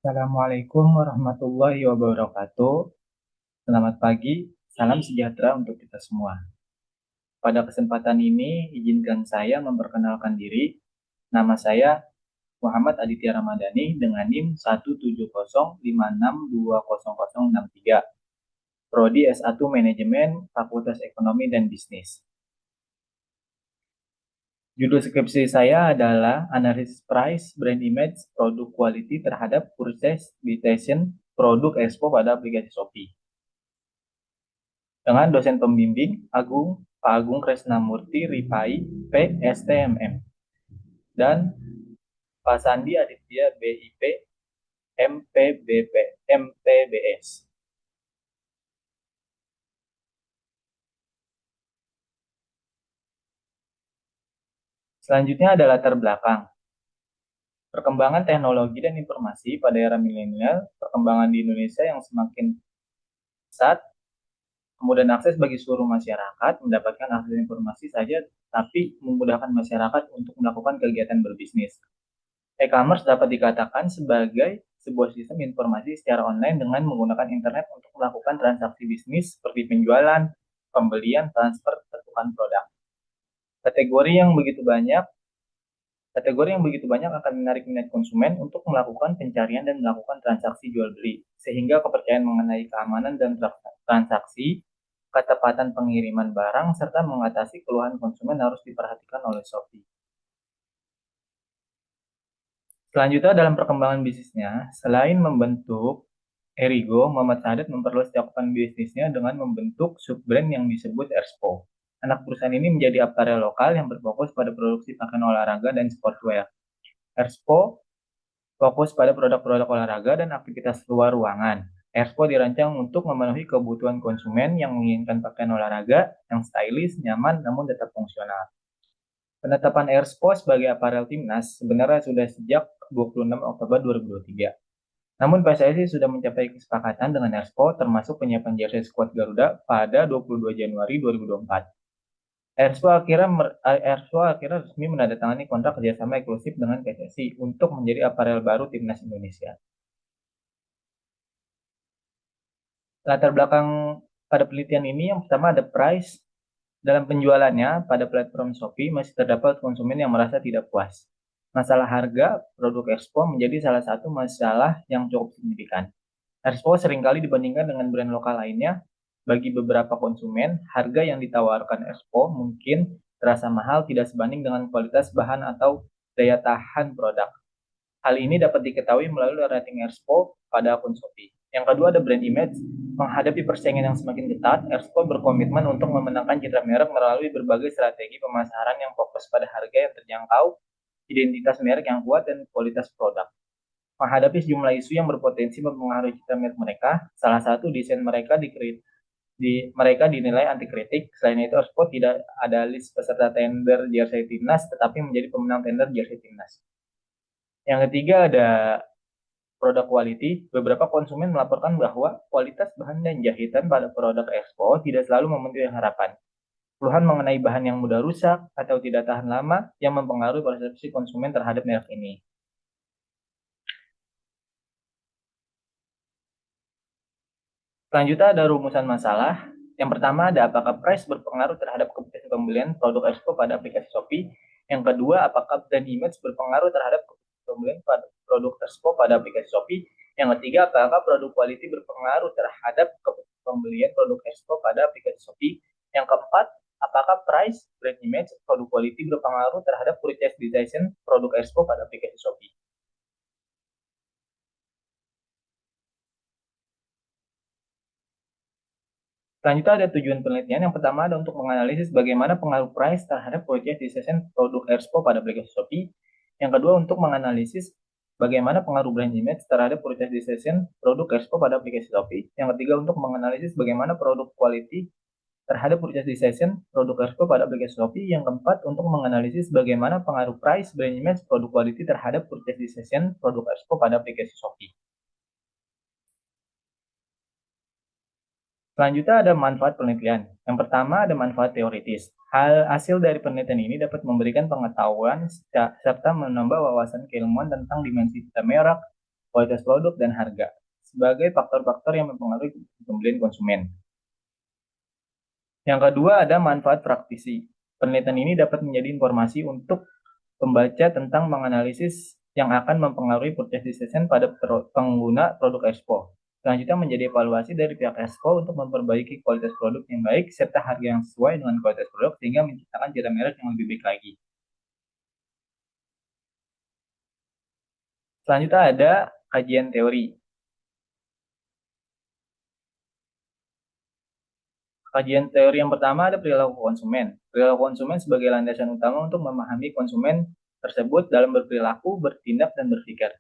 Assalamualaikum warahmatullahi wabarakatuh. Selamat pagi, salam sejahtera untuk kita semua. Pada kesempatan ini, izinkan saya memperkenalkan diri. Nama saya Muhammad Aditya Ramadhani dengan NIM 17056200063, Prodi S1 Manajemen, Fakultas Ekonomi dan Bisnis. Judul skripsi saya adalah Analisis Price, Brand Image, Product Quality terhadap Purchase Decision Produk Expo pada aplikasi Shopee. Dengan dosen pembimbing Pak Agung Kresnamurti Ripai, PSTMM, dan Pak Sandi Aditya BIP, MPBP, MPBS. Selanjutnya ada latar belakang. Perkembangan teknologi dan informasi pada era milenial, perkembangan di Indonesia yang semakin pesat, kemudian akses bagi seluruh masyarakat mendapatkan akses informasi saja, tapi memudahkan masyarakat untuk melakukan kegiatan berbisnis. E-commerce dapat dikatakan sebagai sebuah sistem informasi secara online dengan menggunakan internet untuk melakukan transaksi bisnis seperti penjualan, pembelian, transfer, pertukaran produk. Kategori yang begitu banyak Kategori yang begitu banyak akan menarik minat konsumen untuk melakukan pencarian dan melakukan transaksi jual beli, sehingga kepercayaan mengenai keamanan dan transaksi, ketepatan pengiriman barang, serta mengatasi keluhan konsumen harus diperhatikan oleh Shopee. Selanjutnya dalam perkembangan bisnisnya, selain membentuk Erigo, Muhammad Sadat memperluas cakupan bisnisnya dengan membentuk sub-brand yang disebut Erspo. Anak perusahaan ini menjadi apparel lokal yang berfokus pada produksi pakaian olahraga dan sportswear. Erspo fokus pada produk-produk olahraga dan aktivitas luar ruangan. Erspo dirancang untuk memenuhi kebutuhan konsumen yang menginginkan pakaian olahraga yang stylish, nyaman, namun tetap fungsional. Penetapan Erspo sebagai aparel timnas sebenarnya sudah sejak 26 Oktober 2023. Namun PSSI sudah mencapai kesepakatan dengan Erspo termasuk penyiapan jersey skuad Garuda pada 22 Januari 2024. Erspo akhirnya resmi menandatangani kontrak kerjasama eksklusif dengan PSSI untuk menjadi aparel baru timnas Indonesia. Latar belakang pada penelitian ini yang pertama ada price. Dalam penjualannya pada platform Shopee masih terdapat konsumen yang merasa tidak puas. Masalah harga produk Expo menjadi salah satu masalah yang cukup signifikan. Expo seringkali dibandingkan dengan brand lokal lainnya. Bagi beberapa konsumen, harga yang ditawarkan Expo mungkin terasa mahal tidak sebanding dengan kualitas bahan atau daya tahan produk. Hal ini dapat diketahui melalui rating Expo pada akun Shopee. Yang kedua ada brand image. Menghadapi persaingan yang semakin ketat, Expo berkomitmen untuk memenangkan citra merek melalui berbagai strategi pemasaran yang fokus pada harga yang terjangkau, identitas merek yang kuat, dan kualitas produk. Menghadapi sejumlah isu yang berpotensi mempengaruhi citra merek mereka, salah satu desain mereka dinilai anti kritik. Selain itu, Expo tidak ada list peserta tender jersey timnas, tetapi menjadi pemenang tender jersey timnas. Yang ketiga ada produk quality. Beberapa konsumen melaporkan bahwa kualitas bahan dan jahitan pada produk Expo tidak selalu memenuhi harapan. Keluhan mengenai bahan yang mudah rusak atau tidak tahan lama yang mempengaruhi persepsi konsumen terhadap merek ini. Selanjutnya ada rumusan masalah. Yang pertama ada apakah price berpengaruh terhadap keputusan pembelian produk Expo pada aplikasi Shopee. Yang kedua, apakah brand image berpengaruh terhadap keputusan pembelian pada produk Expo pada aplikasi Shopee. Yang ketiga, apakah produk quality berpengaruh terhadap keputusan pembelian produk Expo pada aplikasi Shopee. Yang keempat, apakah price, brand image, produk quality berpengaruh terhadap purchase decision produk Expo pada aplikasi Shopee. Selanjutnya ada tujuan penelitian. Yang pertama ada untuk menganalisis bagaimana pengaruh price terhadap purchase decision produk Expo pada aplikasi Shopee. Yang kedua untuk menganalisis bagaimana pengaruh brand image terhadap purchase decision produk Expo pada aplikasi Shopee. Yang ketiga untuk menganalisis bagaimana produk quality terhadap purchase decision produk Expo pada aplikasi Shopee. Yang keempat untuk menganalisis bagaimana pengaruh price, brand image, produk quality terhadap purchase decision produk Expo pada aplikasi Shopee. Selanjutnya ada manfaat penelitian. Yang pertama ada manfaat teoritis. Hasil dari penelitian ini dapat memberikan pengetahuan serta menambah wawasan keilmuan tentang dimensi citra merek, kualitas produk, dan harga sebagai faktor-faktor yang mempengaruhi pembelian konsumen. Yang kedua ada manfaat praktisi. Penelitian ini dapat menjadi informasi untuk pembaca tentang menganalisis yang akan mempengaruhi purchase decision pada pengguna produk Expo. Selanjutnya menjadi evaluasi dari pihak Expo untuk memperbaiki kualitas produk yang baik serta harga yang sesuai dengan kualitas produk sehingga menciptakan citra merek yang lebih baik lagi. Selanjutnya ada kajian teori. Kajian teori yang pertama ada perilaku konsumen. Perilaku konsumen sebagai landasan utama untuk memahami konsumen tersebut dalam berperilaku, bertindak, dan berpikir.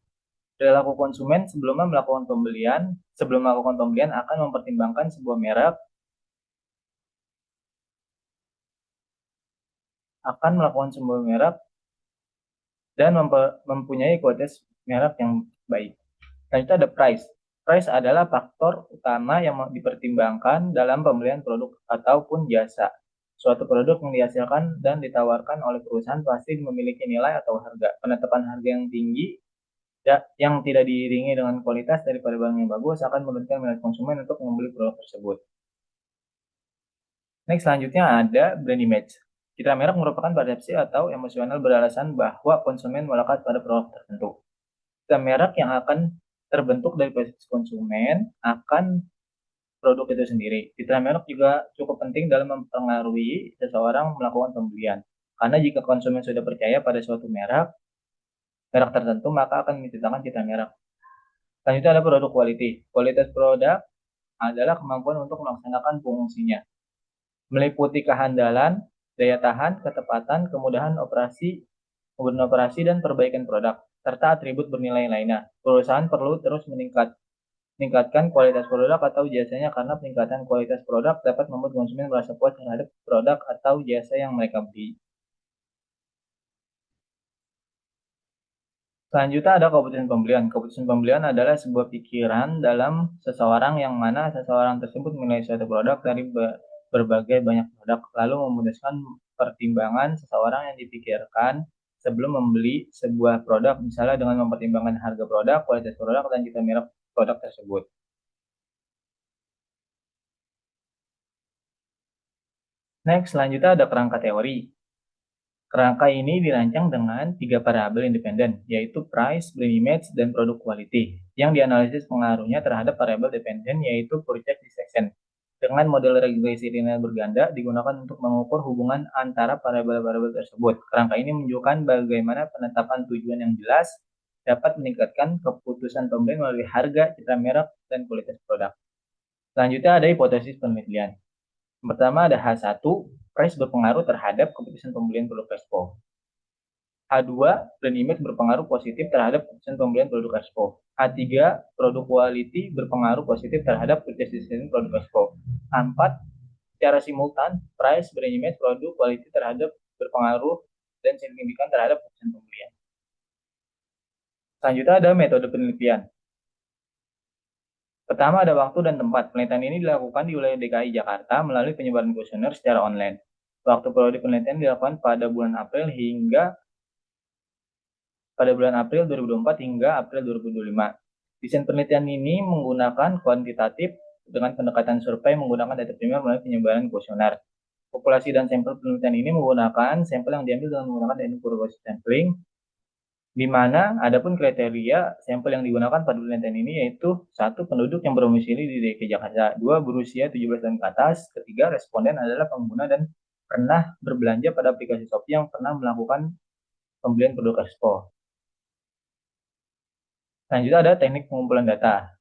Perilaku konsumen sebelum melakukan pembelian akan mempertimbangkan sebuah merek, dan mempunyai kualitas merek yang baik. Selanjutnya ada price. Price adalah faktor utama yang dipertimbangkan dalam pembelian produk ataupun jasa. Suatu produk yang dihasilkan dan ditawarkan oleh perusahaan pasti memiliki nilai atau harga. Penetapan harga yang tinggi yang tidak diiringi dengan kualitas daripada barang yang bagus akan menurunkan minat konsumen untuk membeli produk tersebut. Next, selanjutnya ada brand image. Citra merek merupakan persepsi atau emosional beralasan bahwa konsumen melekat pada produk tertentu. Citra merek yang akan terbentuk dari persepsi konsumen akan produk itu sendiri. Citra merek juga cukup penting dalam mempengaruhi seseorang melakukan pembelian. Karena jika konsumen sudah percaya pada suatu merek tertentu, maka akan menciptakan citra merek. Selanjutnya ada produk quality. Kualitas produk adalah kemampuan untuk melaksanakan fungsinya, meliputi kehandalan, daya tahan, ketepatan, kemudahan operasi, dan perbaikan produk, serta atribut bernilai lainnya. Perusahaan perlu terus meningkatkan kualitas produk atau jasanya karena peningkatan kualitas produk dapat membuat konsumen merasa puas terhadap produk atau jasa yang mereka beli. Selanjutnya ada keputusan pembelian. Keputusan pembelian adalah sebuah pikiran dalam seseorang yang mana seseorang tersebut menilai suatu produk dari berbagai banyak produk, lalu memutuskan pertimbangan seseorang yang dipikirkan sebelum membeli sebuah produk, misalnya dengan mempertimbangkan harga produk, kualitas produk, dan citra merek produk tersebut. Next, selanjutnya ada kerangka teori. Kerangka ini dirancang dengan 3 variabel independen, yaitu price, brand image, dan produk quality, yang dianalisis pengaruhnya terhadap variabel dependen, yaitu purchase decision. Dengan model regresi linear berganda digunakan untuk mengukur hubungan antara variabel-variabel tersebut. Kerangka ini menunjukkan bagaimana penetapan tujuan yang jelas dapat meningkatkan keputusan pembeli melalui harga, citra merek, dan kualitas produk. Selanjutnya ada hipotesis penelitian. Yang pertama ada H1, price berpengaruh terhadap keputusan pembelian produk Expo. H2, brand image berpengaruh positif terhadap keputusan pembelian produk Expo. H3, produk quality berpengaruh positif terhadap purchase decision produk Expo. 4, secara simultan, price, brand image, produk quality terhadap berpengaruh dan signifikan terhadap keputusan pembelian. Selanjutnya ada metode penelitian. Pertama ada waktu dan tempat. Penelitian ini dilakukan di wilayah DKI Jakarta melalui penyebaran kuesioner secara online. Waktu periode penelitian dilakukan pada bulan April 2024 hingga April 2025. Desain penelitian ini menggunakan kuantitatif dengan pendekatan survei menggunakan data primer melalui penyebaran kuesioner. Populasi dan sampel penelitian ini menggunakan sampel yang diambil dengan menggunakan teknik probability sampling, di mana adapun kriteria sampel yang digunakan pada penelitian ini yaitu 1. Penduduk yang berdomisili di DKI Jakarta, 2. Berusia 17 tahun ke atas, ketiga responden adalah pengguna dan pernah berbelanja pada aplikasi Shopee yang pernah melakukan pembelian produk Expo. Selanjutnya ada teknik pengumpulan data.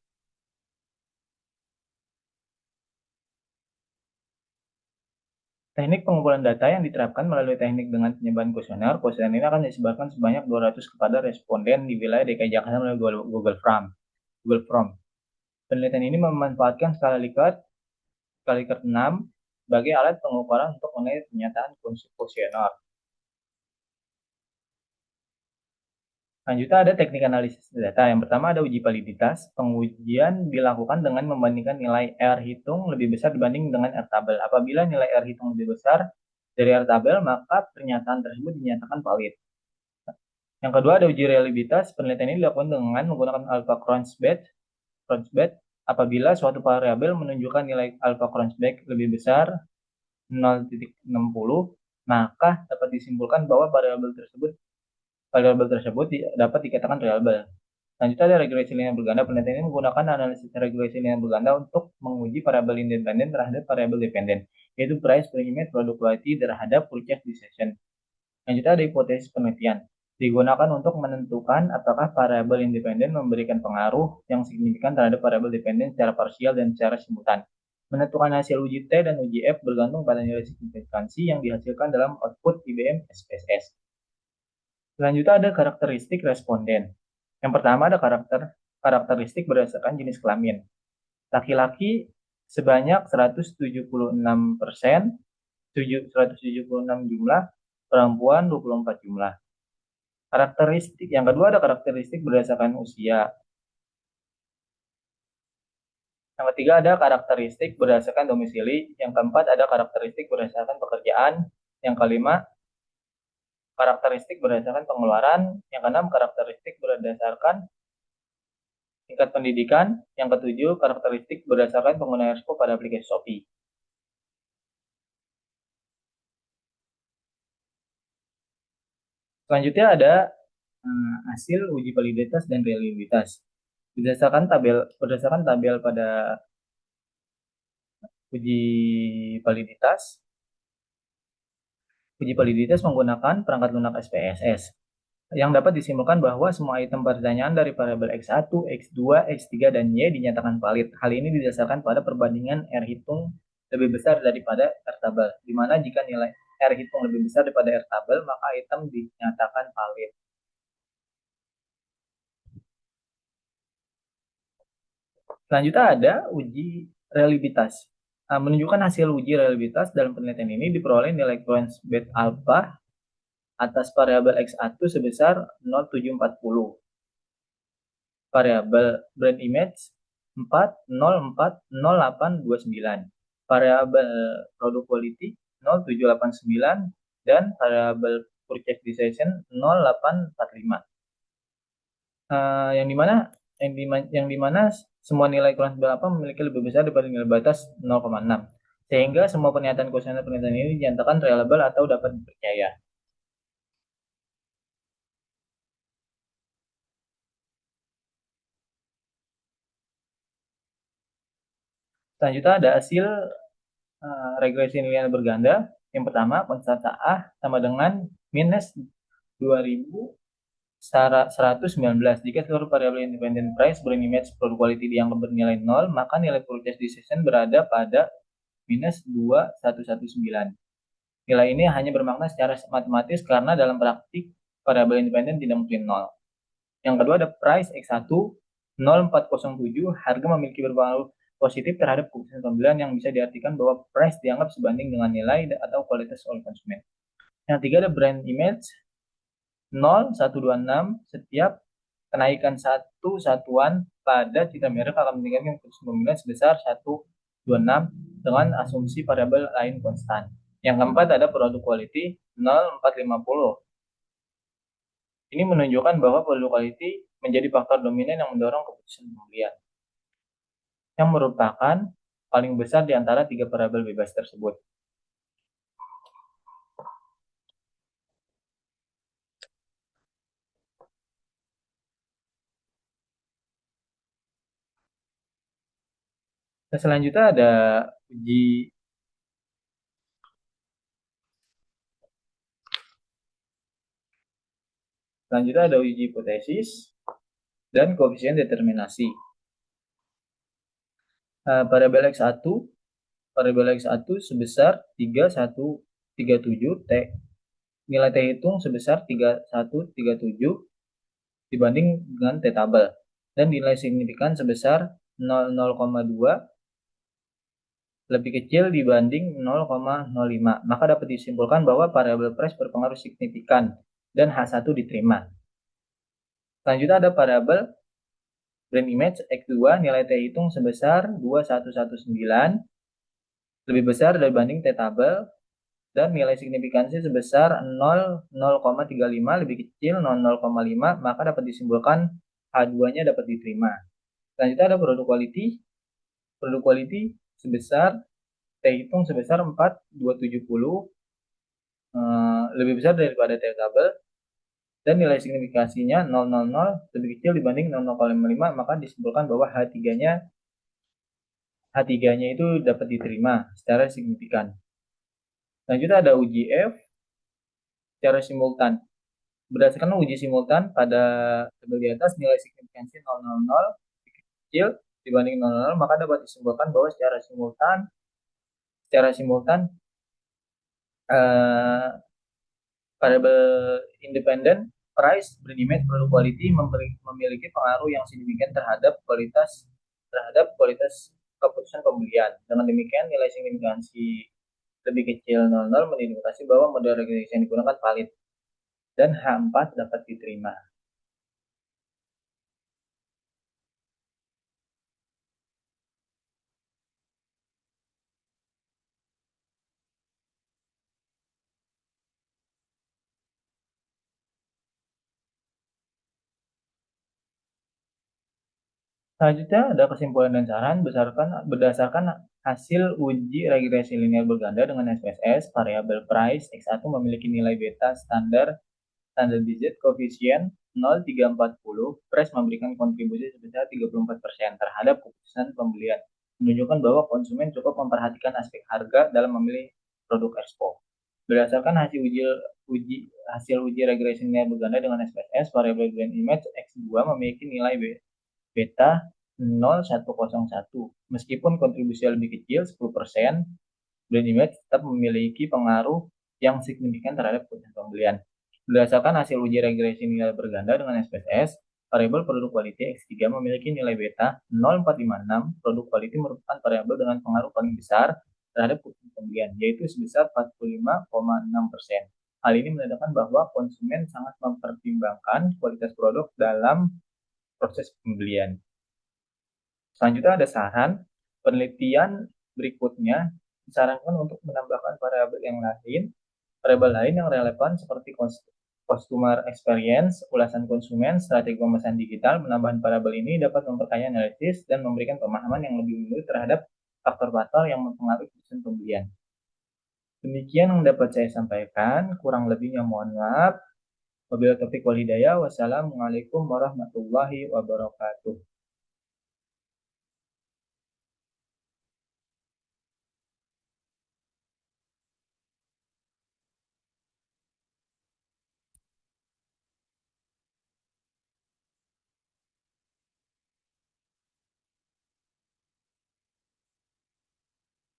Teknik pengumpulan data yang diterapkan melalui teknik dengan penyebaran kuesioner. Kuesioner ini akan disebarkan sebanyak 200 kepada responden di wilayah DKI Jakarta melalui Google Form. Penelitian ini memanfaatkan skala Likert 6 sebagai alat pengukuran untuk menilai pernyataan kuesioner. Selanjutnya ada teknik analisis data. Yang pertama ada uji validitas. Pengujian dilakukan dengan membandingkan nilai R hitung lebih besar dibanding dengan R tabel. Apabila nilai R hitung lebih besar dari R tabel, maka pernyataan tersebut dinyatakan valid. Yang kedua ada uji reliabilitas. Penelitian ini dilakukan dengan menggunakan alpha Cronchback apabila suatu variabel menunjukkan nilai alpha Cronchback lebih besar 0,60, maka dapat disimpulkan bahwa variabel tersebut dapat dikatakan reliable. Selanjutnya ada regresi linear berganda. Penelitian ini menggunakan analisis regresi linear berganda untuk menguji variabel independen terhadap variabel dependen, yaitu price per image, product quality terhadap purchase decision. Selanjutnya ada hipotesis penelitian. Digunakan untuk menentukan apakah variabel independen memberikan pengaruh yang signifikan terhadap variabel dependen secara parsial dan secara simultan. Menentukan hasil uji T dan uji F bergantung pada nilai signifikansi yang dihasilkan dalam output IBM SPSS. Selanjutnya ada karakteristik responden. Yang pertama ada karakteristik berdasarkan jenis kelamin. Laki-laki sebanyak 176%, 176 jumlah, perempuan 24 jumlah. Karakteristik yang kedua ada karakteristik berdasarkan usia. Yang ketiga ada karakteristik berdasarkan domisili. Yang keempat ada karakteristik berdasarkan pekerjaan. Yang kelima karakteristik berdasarkan pengeluaran. Yang keenam karakteristik berdasarkan tingkat pendidikan. Yang ketujuh karakteristik berdasarkan pengguna Expo pada aplikasi Shopee. Selanjutnya ada hasil uji validitas dan reliabilitas. Berdasarkan tabel pada uji validitas, menggunakan perangkat lunak SPSS yang dapat disimpulkan bahwa semua item pertanyaan dari variabel X1, X2, X3, dan Y dinyatakan valid. Hal ini didasarkan pada perbandingan R hitung lebih besar daripada R tabel, di mana jika nilai R hitung lebih besar daripada R tabel, maka item dinyatakan valid. Selanjutnya ada uji reliabilitas. Menunjukkan hasil uji reliabilitas dalam penelitian ini diperoleh nilai Cronchback alpha atas variabel X1 sebesar 0,740. Variabel brand image 4,04,0829. Variabel product quality 0,789 dan variabel purchase decision 0,845. Yang dimana semua nilai Cronchback alpha memiliki lebih besar daripada nilai batas 0,6. Sehingga semua pernyataan kuesioner penelitian ini dinyatakan reliable atau dapat dipercaya. Selanjutnya ada hasil regresi linear berganda. Yang pertama, konstanta A sama dengan minus 2119. Jika seluruh variabel independent price, brand image, product quality dianggap bernilai 0, maka nilai purchase decision berada pada minus 2119. Nilai ini hanya bermakna secara matematis karena dalam praktik variabel independen tidak mungkin 0. Yang kedua ada price X1 0407, harga memiliki berpengaruh positif terhadap keputusan pembelian yang bisa diartikan bahwa price dianggap sebanding dengan nilai atau kualitas oleh konsumen. Yang ketiga ada brand image 0126, setiap kenaikan satu satuan pada citra merek akan meningkatkan keputusan pembelian sebesar 126 dengan asumsi variabel lain konstan. Yang keempat ada product quality 0450. Ini menunjukkan bahwa product quality menjadi faktor dominan yang mendorong keputusan pembelian, yang merupakan paling besar di antara tiga variabel bebas tersebut. Nah, selanjutnya ada uji hipotesis dan koefisien determinasi. Variabel X1 sebesar 3137 T. Nilai T hitung sebesar 3137 dibanding dengan T tabel. Dan nilai signifikan sebesar 0,2 lebih kecil dibanding 0,05. Maka dapat disimpulkan bahwa variabel price berpengaruh signifikan dan H1 diterima. Selanjutnya ada variabel brand image X2, nilai T hitung sebesar 2119 lebih besar dibanding T tabel dan nilai signifikansi sebesar 0,35 lebih kecil 0,5, maka dapat disimpulkan H2-nya dapat diterima. Selanjutnya ada produk quality. Produk quality sebesar T hitung sebesar 4,270, lebih besar daripada T tabel, dan nilai signifikasinya 0,00 lebih kecil dibanding 0,05, maka disimpulkan bahwa H3-nya itu dapat diterima secara signifikan. Selanjutnya ada uji F secara simultan. Berdasarkan uji simultan pada tabel di atas, nilai signifikansi 0,00 kecil dibanding 0,00, maka dapat disimpulkan bahwa secara simultan eh, variabel independen price berimage produk quality memiliki pengaruh yang signifikan terhadap kualitas keputusan pembelian. Dengan demikian, nilai signifikansi lebih kecil 0,00 mengindikasi bahwa model regresi yang digunakan valid dan H4 dapat diterima. Selanjutnya ada kesimpulan dan saran berdasarkan hasil uji regresi linear berganda dengan SPSS, variabel price X1 memiliki nilai beta standar digit koefisien 0,340, price memberikan kontribusi sebesar 34% terhadap keputusan pembelian, menunjukkan bahwa konsumen cukup memperhatikan aspek harga dalam memilih produk Expo. Berdasarkan hasil uji regresi linear berganda dengan SPSS, variabel brand image X2 memiliki nilai beta 0,101. Meskipun kontribusi lebih kecil 10%, brand image tetap memiliki pengaruh yang signifikan terhadap keputusan pembelian. Berdasarkan hasil uji regresi nilai berganda dengan SPSS, variabel produk quality X3 memiliki nilai beta 0,456. Produk quality merupakan variabel dengan pengaruh paling besar terhadap keputusan pembelian, yaitu sebesar 45,6%. Hal ini menandakan bahwa konsumen sangat mempertimbangkan kualitas produk dalam proses pembelian. Selanjutnya ada saran. Penelitian berikutnya disarankan untuk menambahkan variabel lain yang relevan seperti customer experience, ulasan konsumen, strategi pemesanan digital. Menambahkan variabel ini dapat memperkaya analisis dan memberikan pemahaman yang lebih menyeluruh terhadap faktor-faktor yang mempengaruhi keputusan pembelian. Demikian yang dapat saya sampaikan, kurang lebihnya mohon maaf. Wabillahi taufiq wal hidayah. Wassalamualaikum warahmatullahi wabarakatuh.